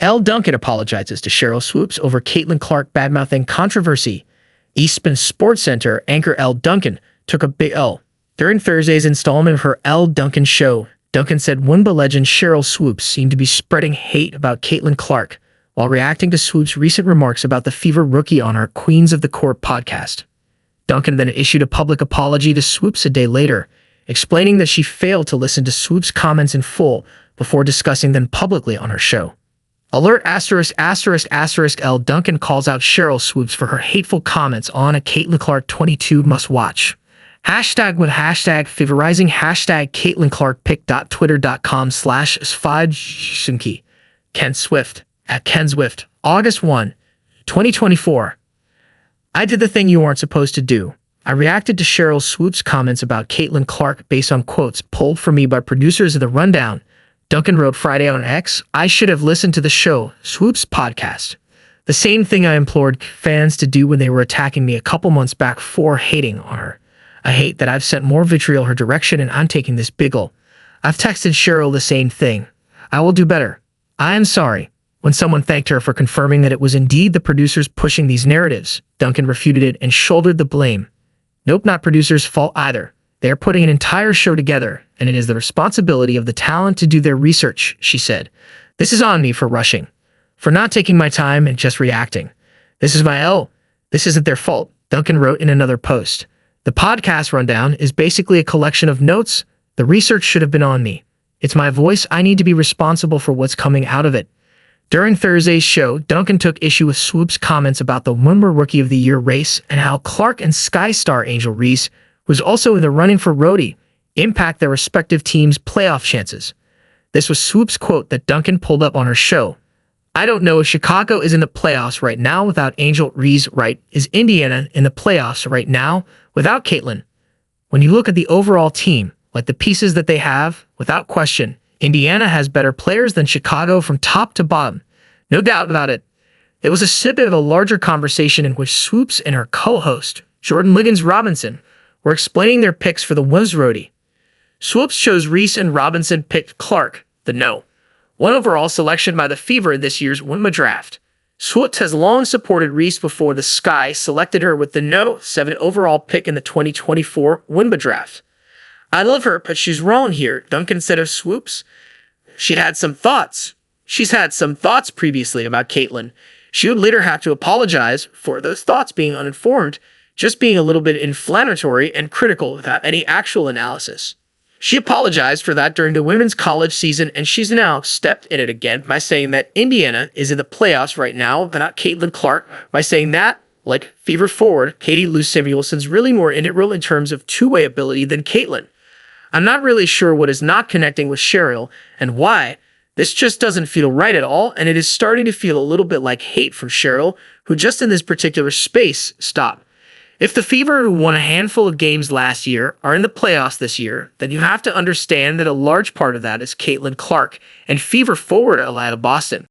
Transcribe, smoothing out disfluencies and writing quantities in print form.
Elle Duncan apologizes to Sheryl Swoopes over Caitlin Clark badmouthing controversy. ESPN SportsCenter anchor Elle Duncan took a big L. During Thursday's installment of her Elle Duncan Show, Duncan said WNBA legend Sheryl Swoopes seemed to be spreading hate about Caitlin Clark while reacting to Swoopes' recent remarks about the Fever rookie on her Queens of the Court podcast. Duncan then issued a public apology to Swoopes a day later, explaining that she failed to listen to Swoopes' comments in full before discussing them publicly on her show. Alert ******* Elle Duncan calls out Sheryl Swoopes for her hateful comments on a Caitlin Clark 22 must-watch. Hashtag with hashtag favorizing hashtag Caitlin Clark pic.twitter.com/sfidsunki. Ken Swift at Ken Swift. August 1, 2024. I did the thing you weren't supposed to do. I reacted to Sheryl Swoopes' comments about Caitlin Clark based on quotes pulled for me by producers of The Rundown. Duncan wrote Friday on X, I should have listened to the show, Swoopes' podcast. The same thing I implored fans to do when they were attacking me a couple months back for hating on her. I hate that I've sent more vitriol her direction and I'm taking this big ol'. I've texted Sheryl the same thing. I will do better. I am sorry. When someone thanked her for confirming that it was indeed the producers pushing these narratives, Duncan refuted it and shouldered the blame. Nope, not producers' fault either. They are putting an entire show together, and it is the responsibility of the talent to do their research, she said. This is on me for rushing, for not taking my time and just reacting. This is my L. This isn't their fault, Duncan wrote in another post. The podcast rundown is basically a collection of notes. The research should have been on me. It's my voice. I need to be responsible for what's coming out of it. During Thursday's show, Duncan took issue with Swoopes' comments about the WNBA Rookie of the Year race and how Clark and Sky star Angel Reese, who's also in the running for Rhodey, impact their respective teams' playoff chances. This was Swoopes' quote that Duncan pulled up on her show. I don't know if Chicago is in the playoffs right now without Angel Reese, right? Is Indiana in the playoffs right now without Caitlin? When you look at the overall team, like the pieces that they have, without question, Indiana has better players than Chicago from top to bottom. No doubt about it. It was a snippet of a larger conversation in which Swoopes and her co-host, Jordan Liggins Robinson, were explaining their picks for the Women's Rhodey. Swoopes chose Reese and Robinson picked Clark, the no. 1 overall selection by the Fever in this year's WNBA draft. Swoopes has long supported Reese before the Sky selected her with the no 7 overall pick in the 2024 WNBA draft. I love her, but she's wrong here, Duncan said of Swoopes. She's had some thoughts previously about Caitlin. She would later have to apologize for those thoughts being uninformed, just being a little bit inflammatory and critical without any actual analysis. She apologized for that during the women's college season, and she's now stepped in it again by saying that Indiana is in the playoffs right now, but not Caitlin Clark, by saying that, like Fever forward, Katie Lou Samuelson's really more integral in terms of two-way ability than Caitlin. I'm not really sure what is not connecting with Sheryl and why. This just doesn't feel right at all, and it is starting to feel a little bit like hate from Sheryl, who just in this particular space, stop. If the Fever, who won a handful of games last year, are in the playoffs this year, then you have to understand that a large part of that is Caitlin Clark and Fever forward Aliyah Boston.